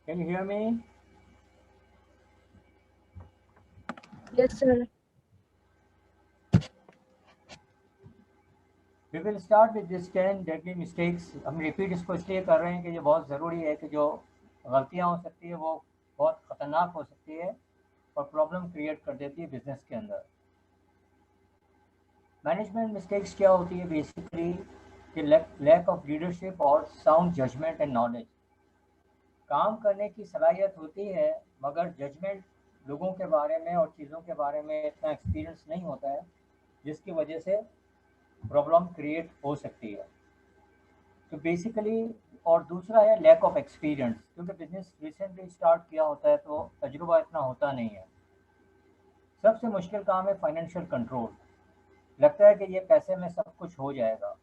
Can you hear me? Yes, sir. We will start with this 10 deadly mistakes. हम repeat इसको इसलिए कर रहे हैं कि ये बहुत ज़रूरी है कि जो गलतियां हो सकती है वो बहुत ख़तरनाक हो सकती है और प्रॉब्लम क्रिएट कर देती है बिजनेस के अंदर। मैनेजमेंट मिस्टेक्स क्या होती है बेसिकली कि लैक ऑफ लीडरशिप और साउंड जजमेंट एंड नॉलेज। काम करने की सलाहियत होती है मगर जजमेंट लोगों के बारे में और चीज़ों के बारे में इतना एक्सपीरियंस नहीं होता है जिसकी वजह से प्रॉब्लम क्रिएट हो सकती है। तो बेसिकली और दूसरा है लैक ऑफ एक्सपीरियंस, क्योंकि बिजनेस रिसेंटली स्टार्ट किया होता है तो तजुर्बा इतना होता नहीं है। सबसे मुश्किल काम है फाइनेंशियल कंट्रोल। लगता है कि ये पैसे में सब कुछ हो जाएगा।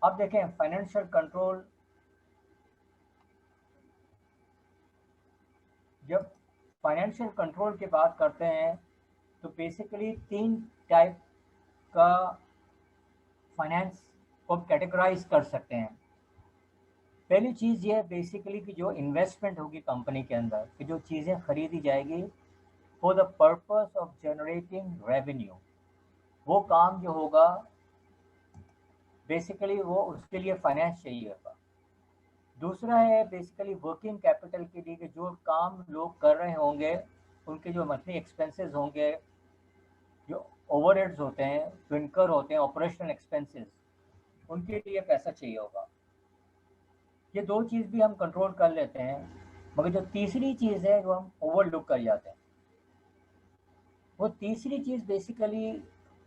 अब देखें फाइनेंशियल कंट्रोल, जब फाइनेंशियल कंट्रोल की बात करते हैं तो बेसिकली तीन टाइप का फाइनेंस को कैटेगराइज कर सकते हैं। पहली चीज़ ये है बेसिकली कि जो इन्वेस्टमेंट होगी कंपनी के अंदर, कि जो चीज़ें खरीदी जाएगी for the purpose of generating revenue, वो काम जो होगा बेसिकली वो उसके लिए फाइनेंस चाहिए होगा। दूसरा है बेसिकली वर्किंग कैपिटल के लिए, कि जो काम लोग कर रहे होंगे उनके जो मंथली एक्सपेंसेस होंगे, जो ओवरहेड्स होते हैं, जो इनकर होते हैं ऑपरेशनल एक्सपेंसेस, उनके लिए पैसा चाहिए होगा। ये दो चीज़ भी हम कंट्रोल कर लेते हैं, मगर जो तीसरी चीज़ है वो हम ओवरलुक कर जाते हैं। वो तीसरी चीज़ बेसिकली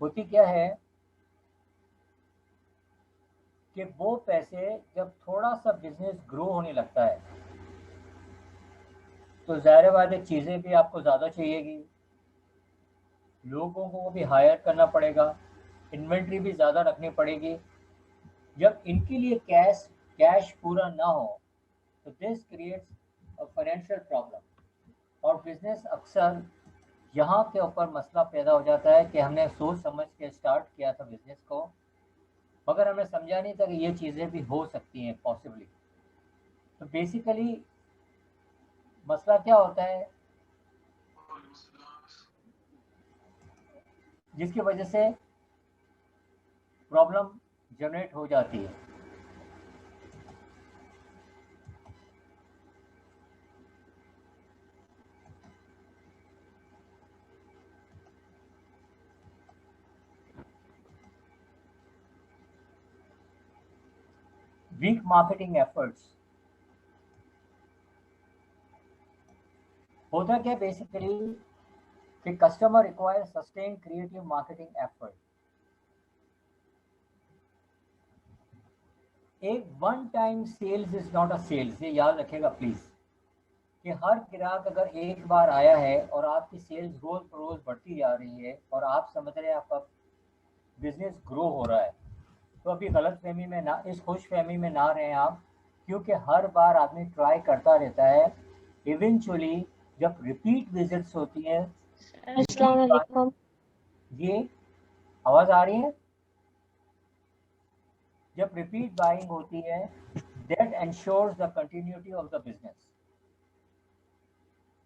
होती क्या है कि वो पैसे जब थोड़ा सा बिजनेस ग्रो होने लगता है तो ज़ाहिर बात है चीज़ें भी आपको ज़्यादा चाहिएगी, लोगों को भी हायर करना पड़ेगा, इन्वेंट्री भी ज़्यादा रखनी पड़ेगी। जब इनके लिए कैश कैश पूरा ना हो तो this creates a financial problem. और बिजनेस अक्सर यहाँ के ऊपर मसला पैदा हो जाता है कि हमने सोच समझ के स्टार्ट किया था बिजनेस को, मगर हमें समझा नहीं था कि ये चीज़ें भी हो सकती हैं पॉसिबली। तो बेसिकली मसला क्या होता है जिसकी वजह से प्रॉब्लम जनरेट हो जाती है। वीक मार्केटिंग एफर्ट्स होता क्या बेसिकली कि customer require sustain creative marketing effort. एक one time sales is not a sales, ये याद रखेगा प्लीज, कि हर ग्राहक अगर एक बार आया है और आपकी सेल्स रोज रोज बढ़ती जा रही है और आप समझ रहे हैं आपका बिजनेस ग्रो हो रहा है, तो अभी गलत फहमी में ना, इस खुश फहमी में ना रहें आप, क्योंकि हर बार आदमी ट्राई करता रहता है। इवेंचुअली जब रिपीट विजिट्स होती हैं, अस्सलाम रिपीट वालेकुम। ये आवाज़ आ रही है, जब रिपीट बाइंग होती है that ensures the continuity of the business.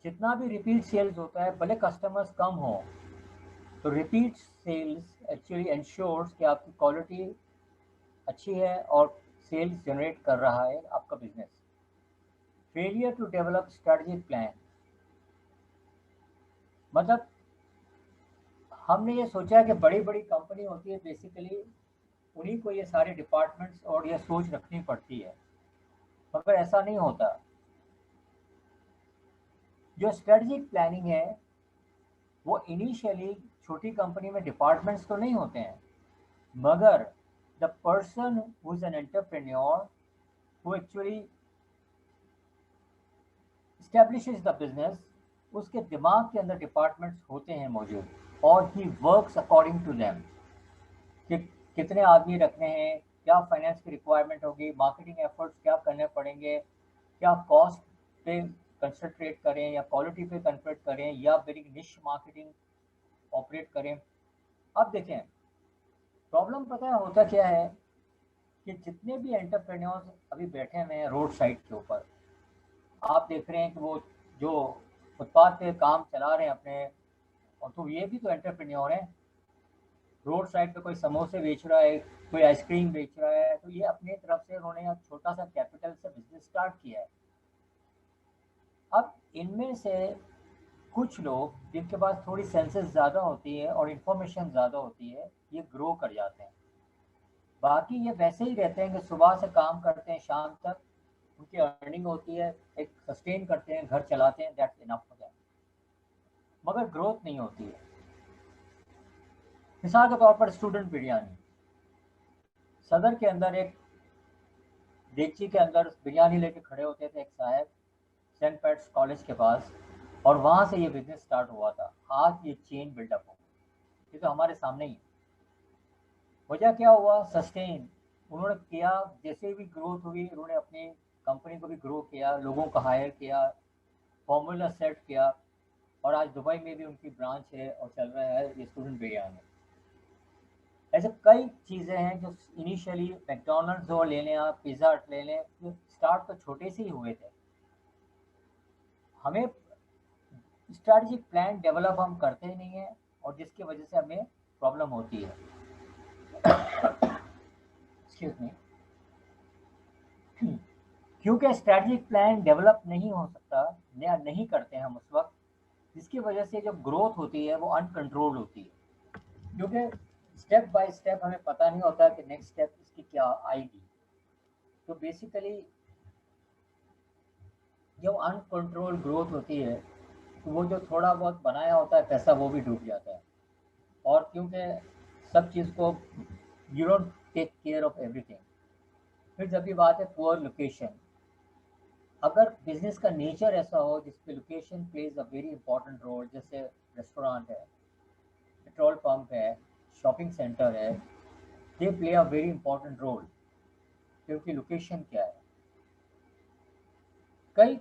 जितना भी रिपीट सेल्स होता है भले कस्टमर्स कम हो, तो रिपीट सेल्स एक्चुअली एंश्योर्स कि आपकी क्वालिटी अच्छी है और सेल्स जनरेट कर रहा है आपका business. Failure to develop strategic plan, मतलब हमने ये सोचा कि बड़ी बड़ी कंपनी होती है बेसिकली, उन्हीं को ये सारे डिपार्टमेंट्स और ये सोच रखनी पड़ती है, मगर ऐसा नहीं होता। जो स्ट्रेटजिक प्लानिंग है वो इनिशियली छोटी कंपनी में डिपार्टमेंट्स तो नहीं होते हैं, मगर the person who is an entrepreneur who actually establishes the business, उसके दिमाग के अंदर डिपार्टमेंट्स होते हैं मौजूद, और he works according to them कि कितने आदमी रखने हैं, क्या फाइनेंस की रिक्वायरमेंट होगी, मार्केटिंग एफर्ट्स क्या करने पड़ेंगे, क्या कॉस्ट पे कंसंट्रेट करें या क्वालिटी पे कंसंट्रेट करें या वेरी निश मार्केटिंग ऑपरेट करें। अब देखें प्रॉब्लम पता है होता क्या है कि जितने भी एंटरप्रेन्योर्स अभी बैठे हुए हैं रोड साइड के ऊपर, आप देख रहे हैं कि वो जो फुटपाथ पे काम चला रहे हैं अपने, और तो ये भी तो एंटरप्रेन्योर हैं। रोड साइड पे कोई समोसे बेच रहा है, कोई आइसक्रीम बेच रहा है, तो ये अपनी तरफ से उन्होंने एक छोटा सा कैपिटल से बिजनेस स्टार्ट किया है। अब इनमें से कुछ लोग जिनके पास थोड़ी सेंसेस ज़्यादा होती है और इन्फॉर्मेशन ज़्यादा होती है, ये ग्रो कर जाते हैं। बाकी ये वैसे ही रहते हैं कि सुबह से काम करते हैं, शाम तक उनकी अर्निंग होती है, एक सस्टेन करते हैं, घर चलाते हैं, दैट्स इनफ हो जाए, मगर ग्रोथ नहीं होती है। मिसाल के तौर पर स्टूडेंट बिरयानी, सदर के अंदर एक देगची के अंदर बिरयानी लेके खड़े होते थे एक साहब, सेंट पैट्स कॉलेज के पास, और वहाँ से ये बिजनेस स्टार्ट हुआ था। आज ये चेन बिल्डअप हो गई, ये तो हमारे सामने ही है। वजह क्या हुआ? सस्टेन उन्होंने किया, जैसे भी ग्रोथ हुई उन्होंने अपनी कंपनी को भी ग्रो किया, लोगों को हायर किया, फॉर्मूला सेट किया, और आज दुबई में भी उनकी ब्रांच है और चल रहा है ये स्टूडेंट बिरयानी। ऐसे कई चीज़ें हैं जो इनिशियली मैकडोनल्ड्स और ले लें, आप पिज़्ज़ा हट ले लें, जो स्टार्ट तो छोटे से ही हुए थे। हमें स्ट्रैटेजिक प्लान डेवलप हम करते ही नहीं है, और जिसकी वजह से हमें प्रॉब्लम होती है। Excuse me. क्योंकि स्ट्रैटेजिक प्लान डेवलप नहीं हो सकता या नहीं करते हैं हम उस वक्त, जिसकी वजह से जो ग्रोथ होती है वो अनकंट्रोल्ड होती है। क्योंकि स्टेप बाय स्टेप हमें पता नहीं होता कि नेक्स्ट स्टेप इसकी क्या आएगी। तो बेसिकली जब अनकंट्रोल ग्रोथ होती है, तो वो जो थोड़ा बहुत बनाया होता है पैसा वो भी डूब जाता है। और क्योंकि सब चीज़ को you don't take care of everything. फिर जब भी बात है पुअर लोकेशन, अगर बिजनेस का नेचर ऐसा हो जिसपे location plays a very important role, जैसे रेस्टोरेंट है, पेट्रोल पंप है, शॉपिंग सेंटर है, they play a very important role. क्योंकि लोकेशन क्या है, कई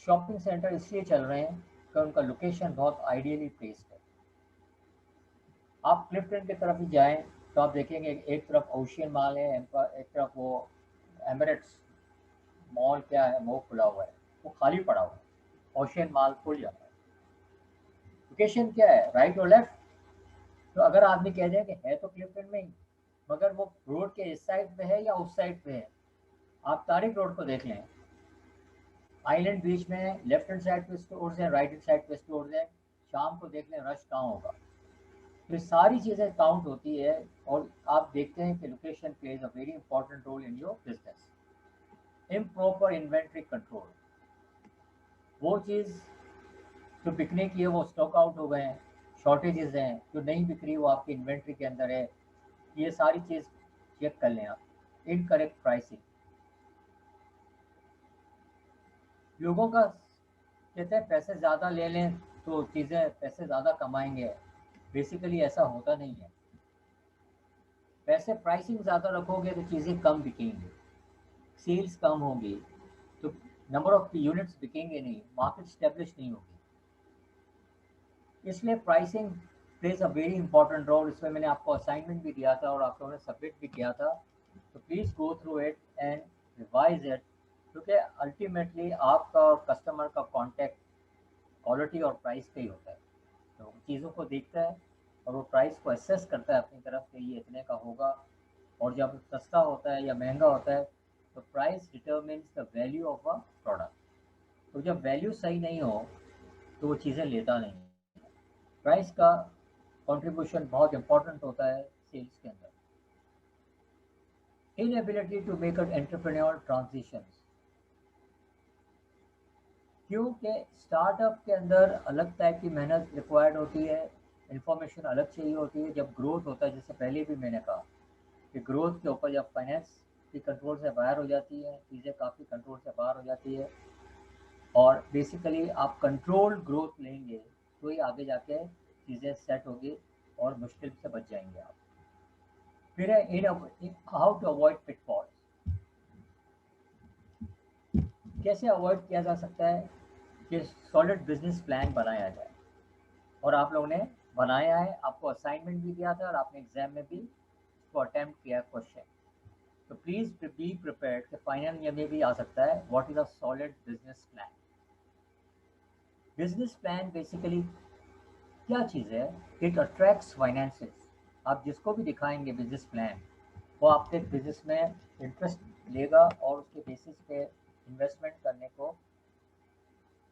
शॉपिंग सेंटर इसलिए चल रहे हैं कि उनका लोकेशन बहुत आइडियली प्लेस्ड है। आप क्लिफ्टन की तरफ ही जाएं तो आप देखेंगे एक तरफ ओशियन मॉल है, एक तरफ वो एमिरेट्स मॉल क्या है वो खुला हुआ है, वो खाली पड़ा हुआ है, ओशियन मॉल खुल जाता है। लोकेशन क्या है, राइट और लेफ्ट? तो अगर आदमी कह दे कि है तो क्लिफ्टन में ही, मगर वो रोड के इस साइड पे है या उस साइड पे है, आप तारिक रोड को देख लें, आइलैंड बीच में लेफ्ट हैंड साइड पे स्टोर्स हैं, राइट हैंड साइड पे स्टोर्स हैं, शाम को देख लें रश कहाँ होगा। तो ये सारी चीज़ें काउंट होती है, और आप देखते हैं कि location plays a very important role in your business. Improper inventory control, वो चीज़ जो बिकने की है वो स्टॉक आउट हो गए हैं, शॉर्टेजेस हैं, जो नहीं बिक रही वो आपकी इन्वेंट्री के अंदर है, ये सारी चीज़ चेक कर लें आप। इनकरेक्ट प्राइसिंग, लोगों का कहते हैं पैसे ज़्यादा ले लें तो चीज़ें पैसे ज़्यादा कमाएंगे, बेसिकली ऐसा होता नहीं है। पैसे प्राइसिंग ज़्यादा रखोगे तो चीज़ें कम बिकेंगी, सेल्स कम होगी, तो नंबर ऑफ यूनिट्स बिकेंगे नहीं, मार्केट स्टेब्लिश नहीं होगी। इसलिए pricing plays a very important role. इसमें मैंने आपको असाइनमेंट भी दिया था और आप लोगों ने सबमिट भी किया था, तो please go through it and revise it. क्योंकि अल्टीमेटली आपका और कस्टमर का कॉन्टैक्ट क्वालिटी और प्राइस पे ही होता है। तो वो चीज़ों को देखता है और वो प्राइस को असेस करता है अपनी तरफ कि ये इतने का होगा, और जब सस्ता होता है या महंगा होता है तो price determines the value of a product. तो जब वैल्यू सही नहीं हो तो वो चीज़ें लेता नहीं। प्राइस का कंट्रीब्यूशन बहुत इंपॉर्टेंट होता है सेल्स के अंदर। Inability to make an entrepreneur transitions, क्योंकि स्टार्टअप के अंदर अलग टाइप की मेहनत रिक्वायर्ड होती है, इंफॉर्मेशन अलग चाहिए होती है। जब ग्रोथ होता है, जैसे पहले भी मैंने कहा कि ग्रोथ के ऊपर जब फाइनेंस की कंट्रोल से बाहर हो जाती है, चीज़ें काफ़ी कंट्रोल से बाहर हो जाती है, और बेसिकली आप कंट्रोल ग्रोथ लेंगे तो ही आगे जाके चीज़ें सेट होगी और मुश्किल से बच जाएंगे आप। फिर है इन हाउ टू अवॉइड पिटफॉल्स, कैसे अवॉइड किया जा सकता है कि सॉलिड बिजनेस प्लान बनाया जाए। और आप लोगों ने बनाया है, आपको असाइनमेंट भी दिया था और आपने एग्जाम में भी इसको अटेम्प्ट किया क्वेश्चन। तो प्लीज बी प्रिपेयर्ड कि फाइनल ईयर में भी आ सकता है what is a solid business plan. Business plan basically क्या चीज़ है? It attracts finances. आप जिसको भी दिखाएंगे बिजनेस प्लान, वो आपके बिजनेस में इंटरेस्ट लेगा और उसके बेसिस पे इन्वेस्टमेंट करने को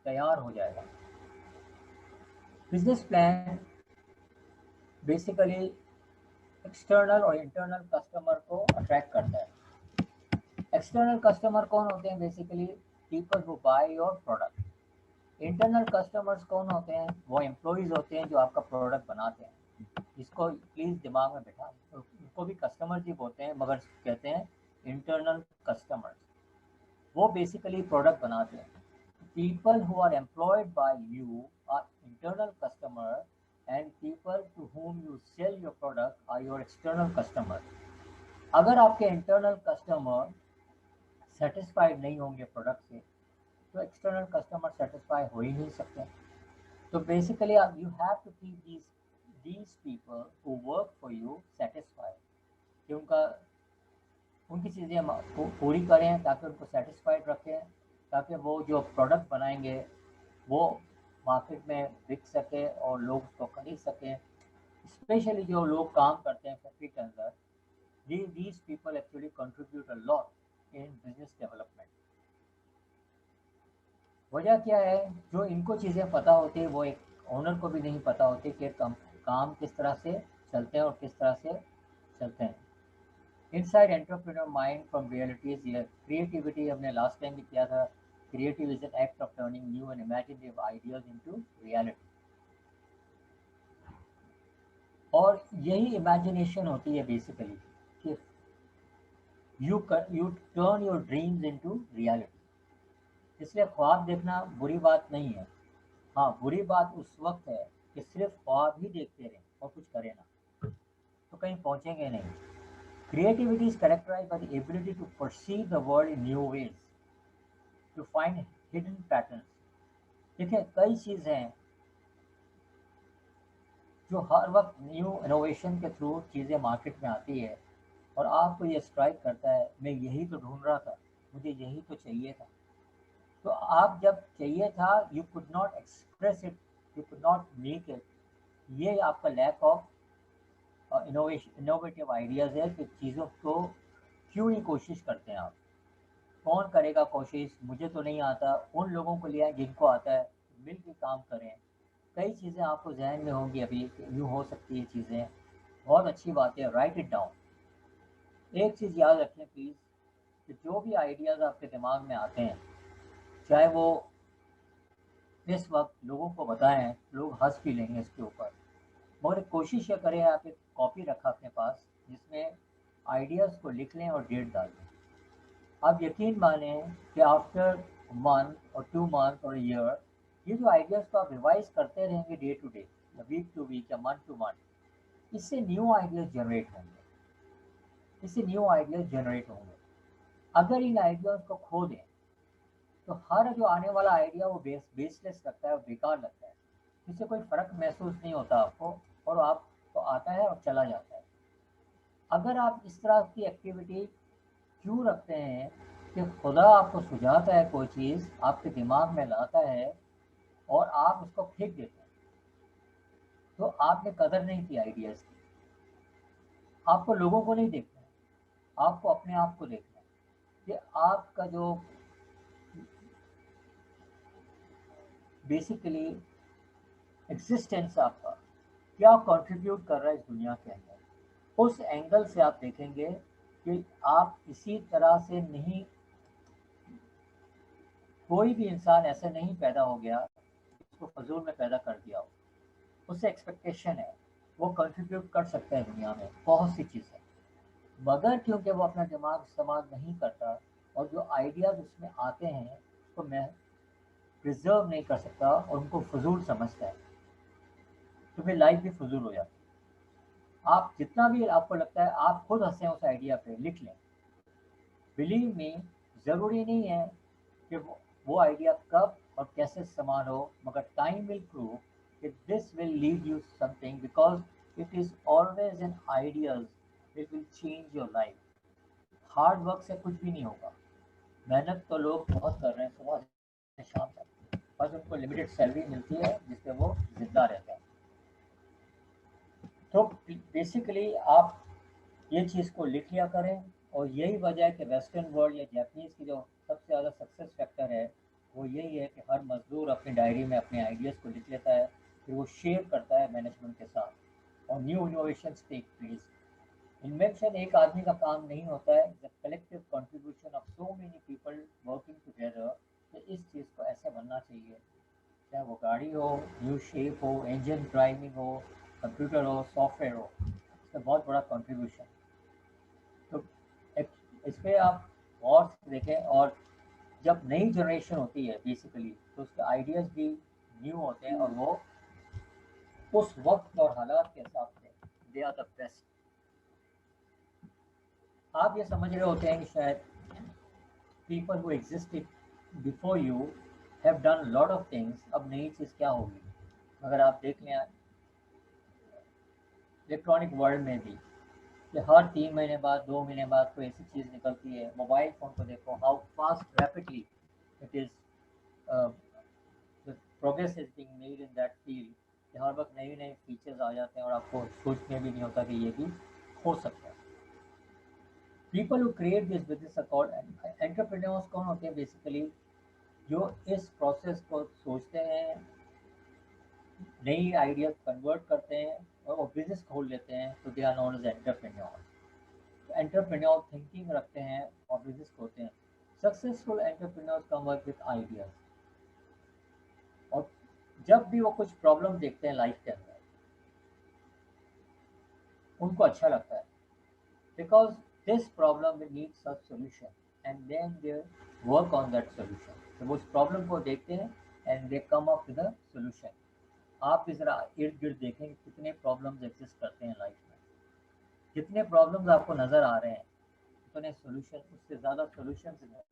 तैयार हो जाएगा। बिजनेस प्लान बेसिकली एक्सटर्नल और इंटरनल कस्टमर को अट्रैक्ट करता है। एक्सटर्नल कस्टमर कौन होते हैं? Basically people who by your product. Internal customers कौन होते हैं? वो एम्प्लॉयज़ होते हैं जो आपका प्रोडक्ट बनाते हैं। इसको प्लीज़ दिमाग में बिठा, उनको भी कस्टमर ही बोलते हैं मगर कहते हैं इंटरनल कस्टमर्स। वो बेसिकली प्रोडक्ट बनाते हैं। People who are employed by you are internal customer and people to whom you sell your product are your external customer. अगर आपके इंटरनल कस्टमर सेटिस्फाइड नहीं होंगे प्रोडक्ट से, तो एक्सटर्नल कस्टमर सेटिस्फाई हो ही नहीं सकते। तो basically you have to keep these people who work for you satisfied, कि उनकी चीज़ें पूरी करें ताकि उनको सेटिस्फाइड रखें, ताकि वो जो प्रोडक्ट बनाएंगे वो मार्केट में बिक सके और लोग उसको खरीद सकें। स्पेशली जो लोग काम करते हैं फैक्ट्री के अंदर, these people actually contribute a lot in business development। वजह क्या है? जो इनको चीज़ें पता होती है वो एक ओनर को भी नहीं पता होती कि काम किस तरह से चलते हैं और किस तरह से चलते हैं। Inside entrepreneur mind from realities. ये क्रिएटिविटी हमने लास्ट टाइम भी किया था। Creative is an act of turning new and imaginative ideas into reality. और यही इमेजिनेशन होती है बेसिकली कि U turn your dreams into reality. इसलिए ख्वाब देखना बुरी बात नहीं है। हाँ, बुरी बात उस वक्त है कि सिर्फ ख्वाब ही देखते रहें और कुछ करें ना, तो कहीं पहुंचेंगे नहीं। Creativity is characterized by the ability to perceive the world in new ways, to find hidden patterns। देखिए, कई चीज़ें हैं जो हर वक्त न्यू इनोवेशन के थ्रू चीज़ें मार्केट में आती है और आपको ये स्ट्राइक करता है, मैं यही तो ढूंढ रहा था, मुझे यही तो चाहिए था। तो आप जब चाहिए था, you could not express it, you could not make it. ये आपका लैक ऑफ इनोवेटिव आइडियाज़ है कि चीज़ों को क्यों नहीं कोशिश करते हैं आप। कौन करेगा कोशिश? मुझे तो नहीं आता, उन लोगों को लिया जिनको आता है, मिल के काम करें। कई चीज़ें आपको जहन में होंगी अभी, यूँ हो सकती है चीज़ें, बहुत अच्छी बात है, राइट इट डाउन। एक चीज़ याद रखें प्लीज़ कि जो भी आइडियाज़ आपके दिमाग में आते हैं, चाहे वो इस वक्त लोगों को बताएं, लोग हंस भी लेंगे इसके ऊपर, मगर कोशिश ये करें आप एक कॉपी रखा अपने पास जिसमें आइडियाज़ को लिख लें और डेट डाल दें। आप यकीन माने कि आफ्टर मंथ और 2 मंथ और ईयर, ये जो आइडियाज़ को आप रिवाइज करते रहेंगे डे टू डे या वीक टू वीक या मंथ टू मंथ, इससे न्यू आइडियाज़ जनरेट होंगे, इससे न्यू आइडियाज़ जनरेट होंगे। अगर इन आइडियाज़ को खो दें तो हर जो आने वाला आइडिया वो बेसलेस लगता है, बेकार लगता है, इससे कोई फ़र्क महसूस नहीं होता आपको, और आपको आता है और चला जाता है। अगर आप इस तरह की एक्टिविटी क्यों रखते हैं कि खुदा आपको सुझाता है, कोई चीज़ आपके दिमाग में लाता है और आप उसको फेंक देते हैं, तो आपने कदर नहीं की आइडियाज़ की। आपको लोगों को नहीं देखना है, आपको अपने आप को देखना है कि आपका जो बेसिकली एग्जिस्टेंस आपका क्या कंट्रीब्यूट कर रहा है इस दुनिया के अंदर। उस एंगल से आप देखेंगे कि आप इसी तरह से नहीं, कोई भी इंसान ऐसे नहीं पैदा हो गया उसको फजूल में पैदा कर दिया हो। उससे एक्सपेक्टेशन है वो कंट्रीब्यूट कर सकता है दुनिया में बहुत सी चीज़ें, मगर क्योंकि वो अपना दिमाग इस्तेमाल नहीं करता और जो आइडियाज़ उसमें आते हैं उसको मैं प्रिजर्व नहीं कर सकता और उनको फजूल समझता है, तो फिर लाइफ भी फजूल हो जाती है। आप जितना भी आपको लगता है, आप खुद हंसें उस आइडिया पे, लिख लें। बिलीव मी, ज़रूरी नहीं है कि वो आइडिया कब और कैसे इस्तेमाल हो, मगर टाइम विल प्रूव कि this will lead you something, because it is always an ideas it will change your life. Hard work से कुछ भी नहीं होगा। मेहनत तो लोग बहुत कर रहे हैं सुबह से शाम तक, बस उनको लिमिटेड सैलरी मिलती है जिसपे वो जिंदा रहते हैं। तो बेसिकली आप ये चीज़ को लिख लिया करें, और यही वजह है कि वेस्टर्न वर्ल्ड या जापानीज़ की जो सबसे ज़्यादा सक्सेस फैक्टर है वो यही है कि हर मजदूर अपनी डायरी में अपने आइडियाज़ को लिख लेता है, फिर वो शेयर करता है मैनेजमेंट के साथ, और new innovations take place. Invention एक आदमी का काम नहीं होता है, the collective contribution of so many people working together. तो इस चीज़ को ऐसे बनना चाहिए, चाहे वो गाड़ी हो, न्यू शेप हो, इंजन ड्राइविंग हो, कंप्यूटर हो, सॉफ्टवेयर हो, इसका बहुत बड़ा कंट्रीब्यूशन। तो इस पर आप गौर से देखें, और जब नई जनरेशन होती है बेसिकली तो उसके आइडियाज़ भी न्यू होते हैं, और वो उस वक्त और हालात के हिसाब से दे आर द बेस्ट। आप ये समझ रहे होते हैं कि शायद people who existed before you have done lot of things, अब नई चीज़ क्या होगी। अगर आप देख लें इलेक्ट्रॉनिक वर्ल्ड में भी कि हर 3 महीने बाद 2 महीने बाद कोई ऐसी चीज़ निकलती है। मोबाइल फ़ोन को देखो, how fast rapidly it is progress is being made in that field, कि हर वक्त नए नए फीचर्स आ जाते हैं और आपको सोच में भी नहीं होता कि ये भी हो सकता है। People who create this business accord entrepreneurs कौन होते हैं बेसिकली, जो इस प्रोसेस को सोचते हैं, नई आइडिया कन्वर्ट करते हैं और वो बिजनेस खोल लेते हैं, तो they are known as entrepreneur. Entrepreneur thinking रखते हैं और बिजनेस खोलते हैं। Successful entrepreneurs come up with ideas, और जब भी वो कुछ प्रॉब्लम देखते हैं लाइफ के अंदर, उनको अच्छा लगता है, because this problem will need such solution and then they work on that solution. तो वो उस प्रॉब्लम को देखते हैं and they come up with a solution. आप भी ज़रा इर्द गिर्द देखें कितने प्रॉब्लम्स एग्जिस्ट करते हैं लाइफ में, जितने प्रॉब्लम्स आपको नज़र आ रहे हैं उतने सोल्यूशन, उससे ज़्यादा सोल्यूशन है,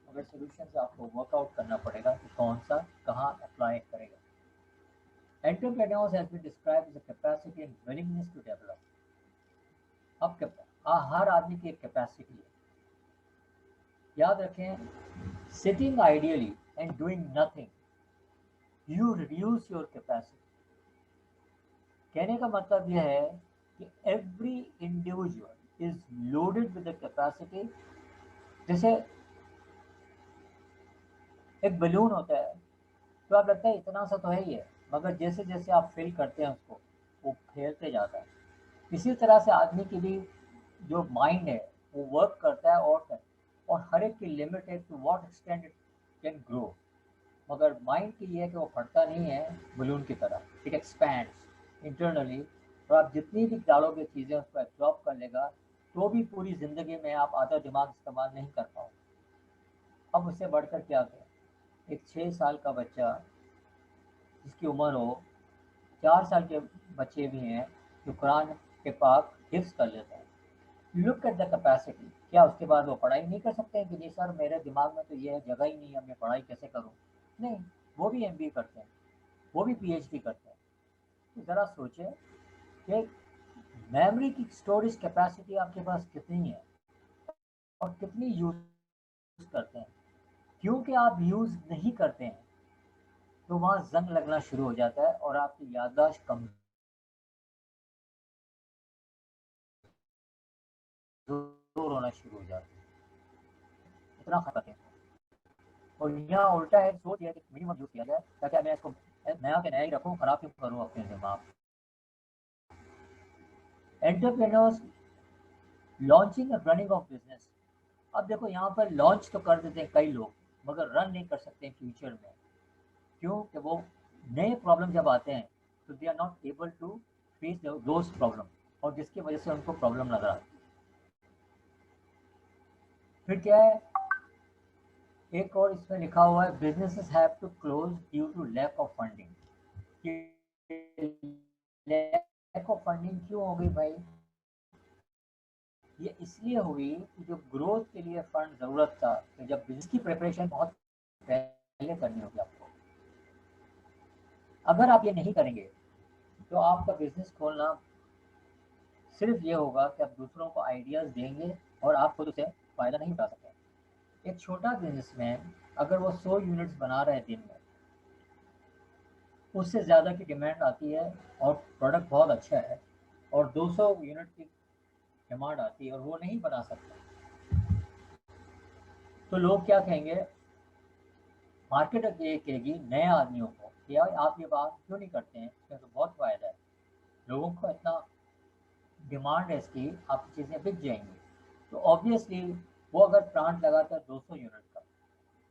मगर सोल्यूशन आपको वर्कआउट करना पड़ेगा कि कौन सा कहाँ अप्लाई करेगा। Entrepreneurs has been described as a capacity and willingness to develop. अब हर आदमी की एक कैपेसिटी है, याद रखें, sitting ideally and doing nothing you reduce your capacity. कहने का मतलब यह है कि every individual is loaded with the capacity. जैसे एक बलून होता है, तो आप लगता है इतना सा तो है ही है, मगर जैसे जैसे आप फिल करते हैं उसको, वो फैलते जाता है। इसी तरह से आदमी की भी जो माइंड है वो वर्क करता है, और हर एक की लिमिट है to what extend it can grow. मगर माइंड की ये है कि वो फटता नहीं है बलून की तरह, इट एक्सपैंड्स इंटरनली, और आप जितनी भी डालोगे चीज़ें उसको एब्जॉर्ब कर लेगा, तो भी पूरी ज़िंदगी में आप आधा दिमाग इस्तेमाल नहीं कर पाओगे। अब उससे बढ़कर क्या करें, एक 6 साल का बच्चा जिसकी उम्र हो, 4 साल के बच्चे भी हैं जो कुरान के पाक हिफ्ज़ कर लेते हैं। लुक एट द कैपेसिटी, क्या उसके बाद वो पढ़ाई नहीं कर सकते हैं कि नहीं सर मेरे दिमाग में तो ये जगह ही नहीं है, मैं पढ़ाई कैसे करूँ। नहीं, वो भी MBA करते हैं, वो भी PhD करते हैं। तो ज़रा सोचें कि मेमोरी की स्टोरेज कैपेसिटी आपके पास कितनी है और कितनी यूज़ करते हैं। क्योंकि आप यूज़ नहीं करते हैं तो वहाँ जंग लगना शुरू हो जाता है और आपकी याददाश्त कमज़ोर होना शुरू हो जाती है। इतना खतरनाक है। और यहाँ उल्टा है, सोच है कि मिनिमम यूज़ किया जाए ताकि मैं इसको नया के नया ही रखूँ, ख़राब क्यों करूँ अपने दिमाग। एंटरप्रेन्योर्स लॉन्चिंग और रनिंग ऑफ बिजनेस। अब देखो यहाँ पर लॉन्च तो कर देते हैं कई लोग, मगर रन नहीं कर सकते फ्यूचर में। क्यों कि वो नए प्रॉब्लम जब आते हैं तो they are not able to face those problem, और जिसकी वजह से उनको प्रॉब्लम नजर आती है। फिर क्या है, एक और इसमें लिखा हुआ है, businesses have to close due to lack of funding. Lack of funding क्यों हो गई भाई, ये इसलिए हुई कि जो ग्रोथ के लिए फंड ज़रूरत था, तो जब बिजनेस की प्रिपरेशन बहुत पहले करनी होगी आपको, अगर आप ये नहीं करेंगे तो आपका बिजनेस खोलना सिर्फ ये होगा कि आप दूसरों को आइडियाज़ देंगे और आप खुद उसे फ़ायदा नहीं उठा सके। एक छोटा बिजनेसमैन अगर वो 100 यूनिट्स बना रहे हैं दिन में, उससे ज़्यादा की डिमांड आती है और प्रोडक्ट बहुत अच्छा है, और 200 यूनिट की डिमांड आती है और वो नहीं बना सकता, तो लोग क्या कहेंगे? मार्केट ये कहेगी नए आदमियों को कि यार आप ये बात क्यों नहीं करते हैं, इसमें तो बहुत फ़ायदा है, लोगों को इतना डिमांड है इसकी, आपकी चीज़ें बिक जाएंगी। तो ऑब्वियसली वो अगर प्लांट लगाता है 200 यूनिट का,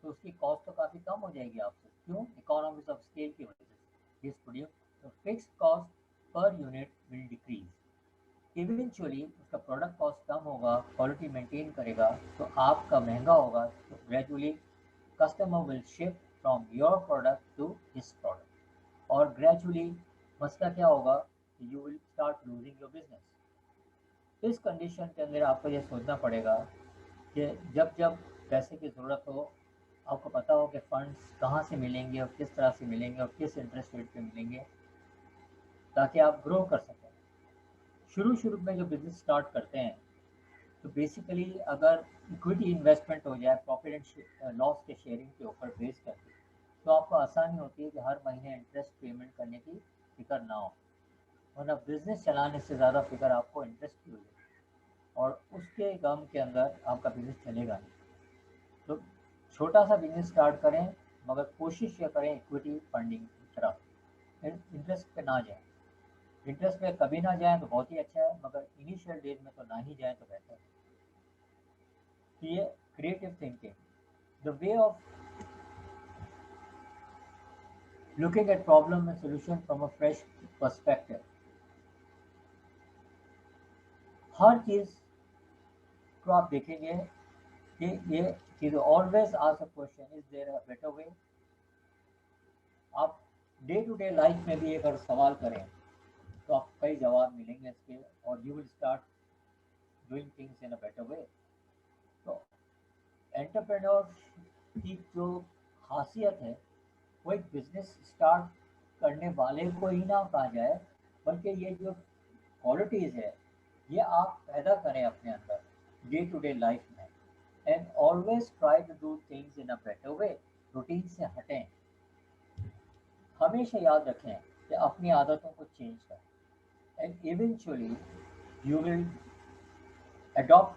तो उसकी कॉस्ट तो काफ़ी कम हो जाएगी आपसे। क्यों? इकोनॉमिक्स ऑफ स्केल की वजह से। दिस प्रोड्यूस तो fixed cost per unit will decrease. Eventually उसका प्रोडक्ट कॉस्ट कम होगा, क्वालिटी मेंटेन करेगा, तो आपका महंगा होगा, तो gradually customer will shift from your product to his product, और ग्रेजुअली मसला क्या होगा? You will start losing your business. इस कंडीशन के अंदर आपको ये सोचना पड़ेगा कि जब जब पैसे की ज़रूरत हो, आपको पता हो कि फंड्स कहाँ से मिलेंगे और किस तरह से मिलेंगे और किस इंटरेस्ट रेट पे मिलेंगे, ताकि आप ग्रो कर सकें। शुरू शुरू में जो बिज़नेस स्टार्ट करते हैं, तो बेसिकली अगर इक्विटी इन्वेस्टमेंट हो जाए प्रॉफिट एंड लॉस के शेयरिंग के ऊपर बेस करके, तो आपको आसानी होती है कि हर महीने इंटरेस्ट पेमेंट करने की फ़िक्र ना हो। वरना बिज़नेस चलाने से ज़्यादा फ़िक्र आपको इंटरेस्ट की होगी, और उसके गम के अंदर आपका बिज़नेस चलेगा नहीं। तो छोटा सा बिज़नेस स्टार्ट करें, मगर कोशिश ये करें इक्विटी फंडिंग की तरफ, इंटरेस्ट पे ना जाएं। इंटरेस्ट पे कभी ना जाएं तो बहुत ही अच्छा है, मगर इनिशियल डेज में तो ना ही जाएं तो बेहतर है। तो ये creative thinking, the way of looking at problem and solution from a fresh perspective. हर चीज़ को आप देखेंगे कि ये चीज़ always ask a question, is there a better way. आप डे टू डे लाइफ में भी अगर सवाल करें, तो आपको कई जवाब मिलेंगे इसके, और you will start doing things in a better वे। तो एंटरप्रेन्योर की जो खासियत है, वो एक बिजनेस स्टार्ट करने वाले को ही ना कहा जाए, बल्कि ये जो क्वालिटीज़ है, ये आप पैदा करें अपने अंदर डे टू डे लाइफ में, and always try to do things in a better way. Routine से हटें, हमेशा याद रखें कि अपनी आदतों को चेंज करें, and eventually you will adopt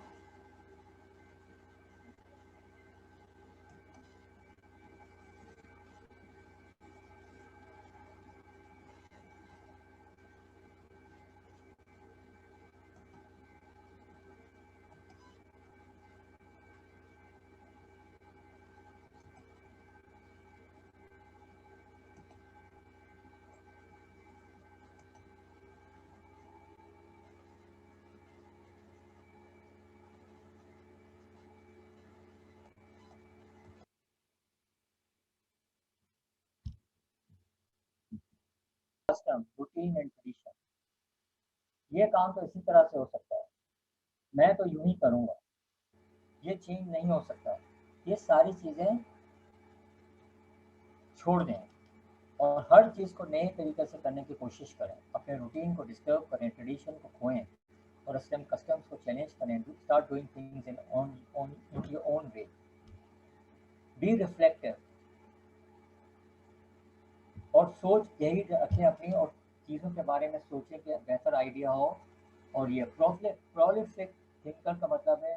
custom routine and tradition। ये काम तो इसी तरह से हो सकता है, मैं तो यूं ही करूँगा, ये चेंज नहीं हो सकता। ये सारी चीज़ें छोड़ दें, और हर चीज़ को नए तरीके से करने की कोशिश करें। अपने रूटीन को डिस्टर्ब करें, ट्रेडिशन को खोएं, और स्टेम कस्टम्स को चैलेंज करें। Start doing things in your own way. Be reflective, और सोच यही रखें अपनी, और चीज़ों के बारे में सोचें कि बेहतर आइडिया हो। और ये प्रोलिफिक थिंकर का मतलब है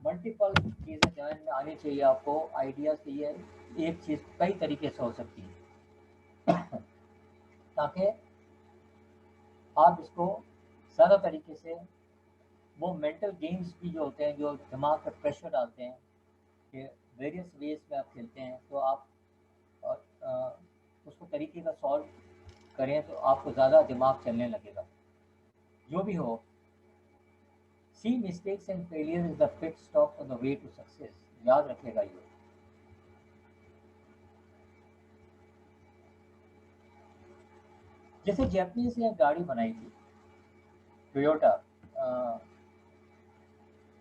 मल्टीपल चीज़ें ध्यान में आनी चाहिए आपको, आइडियाज़ चाहिए, एक चीज़ कई तरीके से हो सकती है ताकि आप इसको ज़्यादा तरीके से, वो मेंटल गेम्स भी जो होते हैं, जो दिमाग पर प्रेशर डालते हैं कि वेरियस वेज में आप खेलते हैं, तो आप उसको तरीके का सॉल्व करें, तो आपको ज़्यादा दिमाग चलने लगेगा। जो भी हो, see mistakes and failure is the pit stop on the way to success. याद रखिएगा ये। जैसे जैपनीज ने गाड़ी बनाई थी, टोयोटा,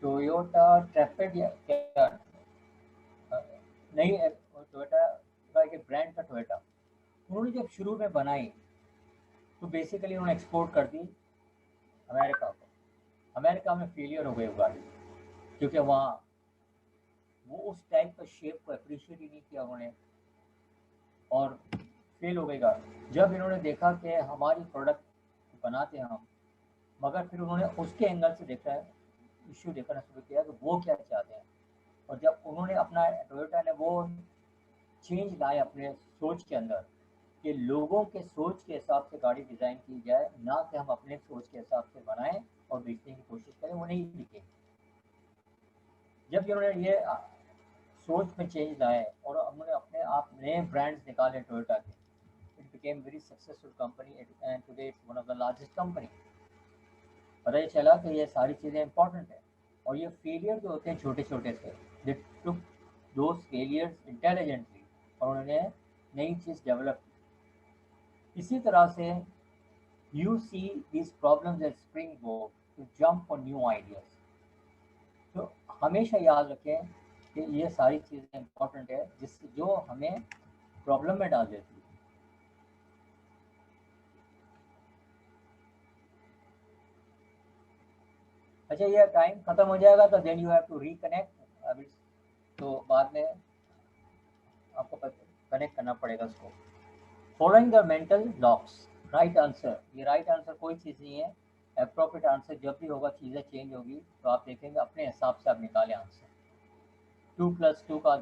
टोयोटा ट्रैफिक या क्या, नहीं, टोयोटा का एक ब्रांड था टोयोटा। उन्होंने जब शुरू में बनाई, तो बेसिकली उन्होंने एक्सपोर्ट कर दी अमेरिका को। अमेरिका में फेलियर हो गई वो गाड़ी, क्योंकि वहाँ वो उस टाइप का शेप को अप्रिशिएट ही नहीं किया उन्होंने और फेल हो गएगा। जब इन्होंने देखा कि हमारी प्रोडक्ट बनाते हैं हम, मगर फिर उन्होंने उसके एंगल से देखा है, इश्यू देखना शुरू किया कि वो क्या चाहते हैं। और जब उन्होंने अपना टोयोटा ने वो चेंज लाए अपने सोच के अंदर कि लोगों के सोच के हिसाब से गाड़ी डिज़ाइन की जाए, ना कि हम अपने सोच के हिसाब से बनाएं और बेचने की कोशिश करें, वो नहीं दिखे। जब इन्होंने ये सोच में चेंज लाए और उन्होंने अपने आप नए ब्रांड्स निकाले टोयोटा के, it became very successful company and today it's one of the largest company. पता ही चला कि ये सारी चीज़ें इंपॉर्टेंट है। और ये फेलियर जो होते हैं छोटे छोटे से, they took those failures intelligently और उन्होंने नई चीज़ डेवलप की। इसी तरह से you see these problems as springboard to jump on new ideas. तो हमेशा याद रखें कि ये सारी चीज़ें इंपॉर्टेंट है जिससे जो हमें प्रॉब्लम में डाल देती है। अच्छा, ये टाइम ख़त्म हो जाएगा तो then you have to reconnect अभी, तो बाद में आपको कनेक्ट करना पड़ेगा उसको। Following the mental locks, right answer, ये राइट आंसर कोई चीज़ नहीं है। अप्रोप्रिएट आंसर जब भी होगा, चीज़ें चेंज होगी तो आप देखेंगे अपने हिसाब से आप निकालें आंसर। 2+2 का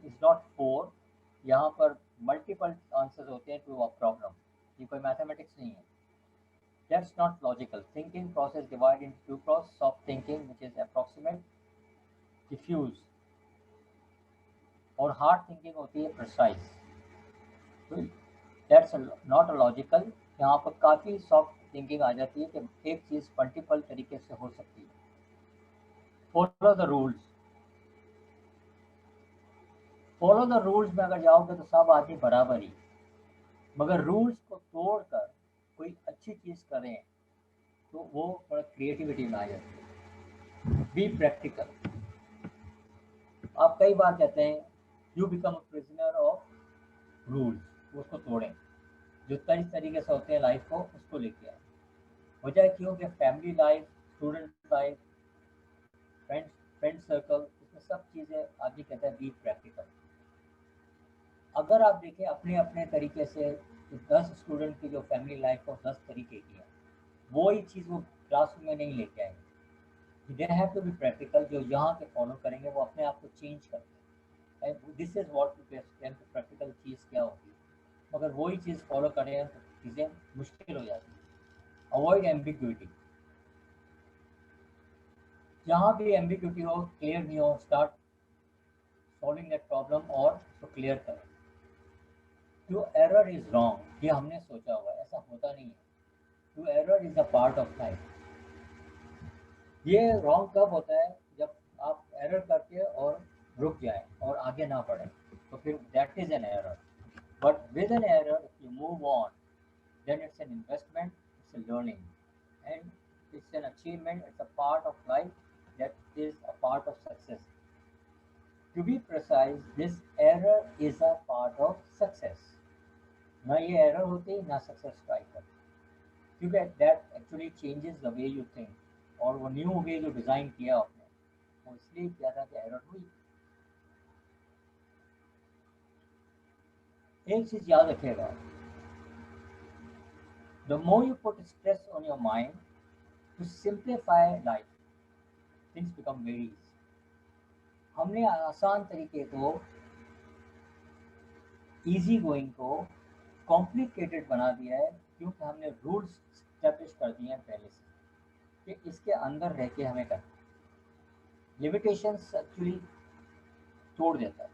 इज नॉट 4, यहाँ पर मल्टीपल आंसर होते हैं टू अ प्रॉब्लम, ये कोई मैथमेटिक्स नहीं है। That's not logical. Thinking process divided into two process: soft thinking, which is approximate, diffuse, और hard thinking होती है precise. तो that's not a logical. यहाँ पर काफ़ी सॉफ्ट थिंकिंग आ जाती है कि एक चीज़ मल्टीपल तरीके से हो सकती है। Follow the rules, follow the rules में अगर जाओगे तो सब आदमी बराबर ही, मगर रूल्स को तोड़कर कोई अच्छी चीज़ करें तो वो थोड़ा क्रिएटिविटी में आ जाती है। बी प्रैक्टिकल, आप कई बार कहते हैं you become a prisoner of rules, उसको तोड़ें। जो तरीके से होते हैं लाइफ को, उसको लेके आए। वजह क्यों कि family life, student life, friends, friend circle, इसमें सब चीज़ें आदमी कहता है बी प्रैक्टिकल। अगर आप देखें अपने अपने तरीके से, तो 10 स्टूडेंट की जो फैमिली लाइफ हो 10 तरीके की है, वो ही चीज़ वो क्लासरूम में नहीं लेके आएंगे। They have to be practical. जो यहाँ के फॉलो करेंगे वो अपने आप को चेंज करते हैं। दिस इज वॉट प्रैक्टिकल चीज़ क्या होगी। मगर वही चीज़ फॉलो करें तो चीज़ें मुश्किल हो जाती है। अवॉइड एम्बिग्विटी, जहाँ भी एम्बिग्विटी हो, क्लियर नहीं हो, स्टार्ट सॉल्विंग दैट प्रॉब्लम और उसको क्लियर करें। टू एरर इज रॉन्ग, ये हमने सोचा हुआ है, ऐसा होता नहीं है। To error is a part of life. ये रॉन्ग कब होता है? जब आप एरर करके और रुक जाए और आगे ना बढ़े, तो फिर that is an error. But with an error if you move on, then it's an investment, it's a learning, and it's an achievement, it's a part of life, that is a part of success. To be precise, this error is a part of success. ना ये error होती ना success try करते, क्योंकि that actually changes the way you think. और वो new way जो design किया आपने, वो इसलिए किया था कि एरर हुई। एक चीज़ याद रखिएगा, the more you put stress on your mind to simplify life, things become very easy. हमने आसान तरीके को, इजी गोइंग को कॉम्प्लिकेटेड बना दिया है, क्योंकि हमने रूल्स स्टैब्लिश कर दिए हैं पहले से कि इसके अंदर रह के हमें करना। लिमिटेशंस एक्चुअली तोड़ देता है,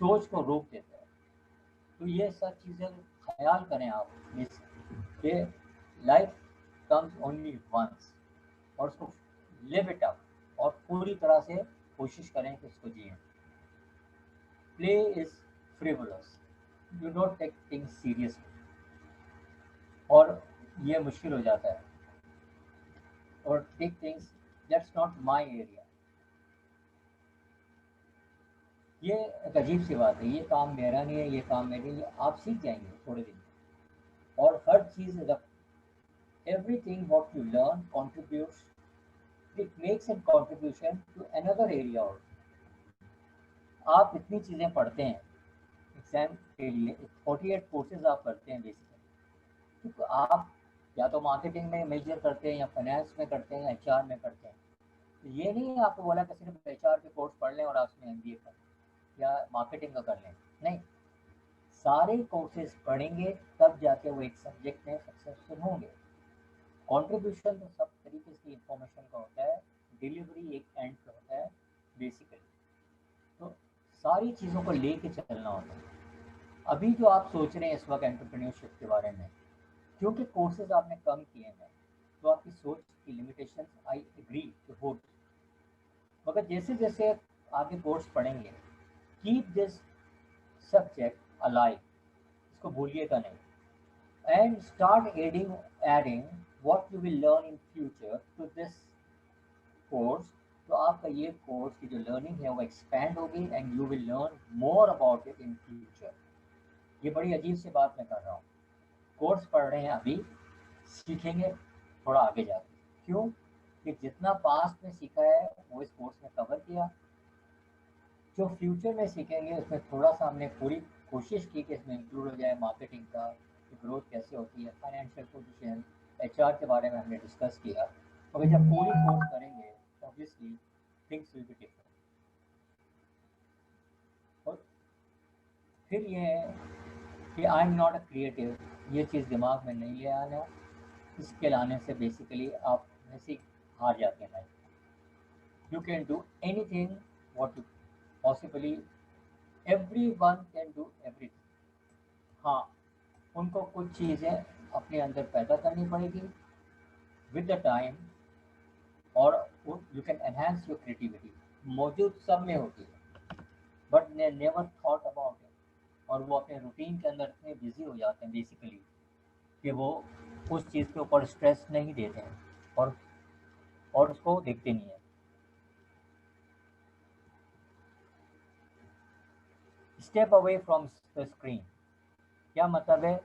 सोच को रोक देता है। तो ये सब चीज़ें ख्याल करें आप कि लाइफ कम्स ओनली वंस, और उसको लिव इट अप और पूरी तरह से कोशिश करें कि उसको जिए। Play is frivolous, you don't take things seriously, और ये मुश्किल हो जाता है। और take things, that's not my area. ये एक अजीब सी बात है, ये काम मेरा नहीं है, ये काम मेरे लिए। आप सीख जाएंगे थोड़े दिन, और हर चीज़, everything what you learn contributes it makes a contribution to another area also। आप इतनी चीज़ें पढ़ते हैं एग्जाम के लिए, 48 कोर्सेज आप करते हैं बेसिकली, तो आप या तो मार्केटिंग में मेजर करते हैं या फाइनेंस में करते हैं या एचआर में करते हैं। तो ये नहीं आपको बोला कि सिर्फ एचआर के कोर्स पढ़ लें और आप उसमें एमबीए कर लें या मार्केटिंग का कर लें, नहीं, सारे कोर्सेज पढ़ेंगे तब जाके वो एक सब्जेक्ट में सक्सेसफुल होंगे। कंट्रीब्यूशन तो सब तरीके से इंफॉर्मेशन का होता है, डिलीवरी एक एंड पे होता है बेसिकली। तो सारी चीज़ों को लेके चलना होता है। अभी जो आप सोच रहे हैं इस वक्त एंटरप्रेन्योरशिप के बारे में, क्योंकि कोर्सेज आपने कम किए हैं तो आपकी सोच की limitation I agree to hold, मगर जैसे जैसे आगे कोर्स पढ़ेंगे, कीप दिस सब्जेक्ट अलाइव, इसको भूलिएगा नहीं, and start adding what you will learn in future to this course। तो आपका ये कोर्स की जो लर्निंग है वो एक्सपेंड होगी and you will learn more about it in future. ये बड़ी अजीब सी बात मैं कर रहा हूँ, कोर्स पढ़ रहे हैं अभी, सीखेंगे थोड़ा आगे जाके, क्यों कि जितना पास्ट में सीखा है वो इस कोर्स में कवर किया, जो फ्यूचर में सीखेंगे उसमें थोड़ा सा हमने पूरी कोशिश की कि इसमें इंक्लूड हो जाए मार्केटिंग का, ग्रोथ कैसे होती है, फाइनेंशियल पोजीशन, एचआर के बारे में हमने डिस्कस किया। मगर जब पूरी कोर्स करेंगे तो obviously things will be different. और फिर ये है कि I am not a creative, ये चीज़ दिमाग में नहीं ले आना, इसके लाने से बेसिकली आप वैसे हार जाते हैं life. You can do anything what you possibly, everyone can do everything. हाँ, उनको कुछ चीज़ें अपने अंदर पैदा करनी पड़ेगी विद द टाइम, और you can enhance your creativity, मौजूद सब में होती है but they never thought about it, और वो अपने रूटीन के अंदर इतने बिजी हो जाते हैं बेसिकली कि वो उस चीज़ के ऊपर स्ट्रेस नहीं देते हैं और उसको देखते नहीं है। Step away from the screen, क्या मतलब है?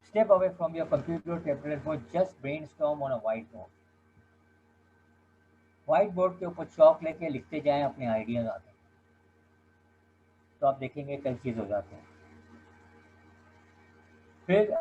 Step away from your computer, tablet, वो just brainstorm on a white board. White board के ऊपर चॉक लेके लिखते जाएं अपने आइडियाज आते हैं, तो आप देखेंगे कई चीज़ हो जाते हैं। फिर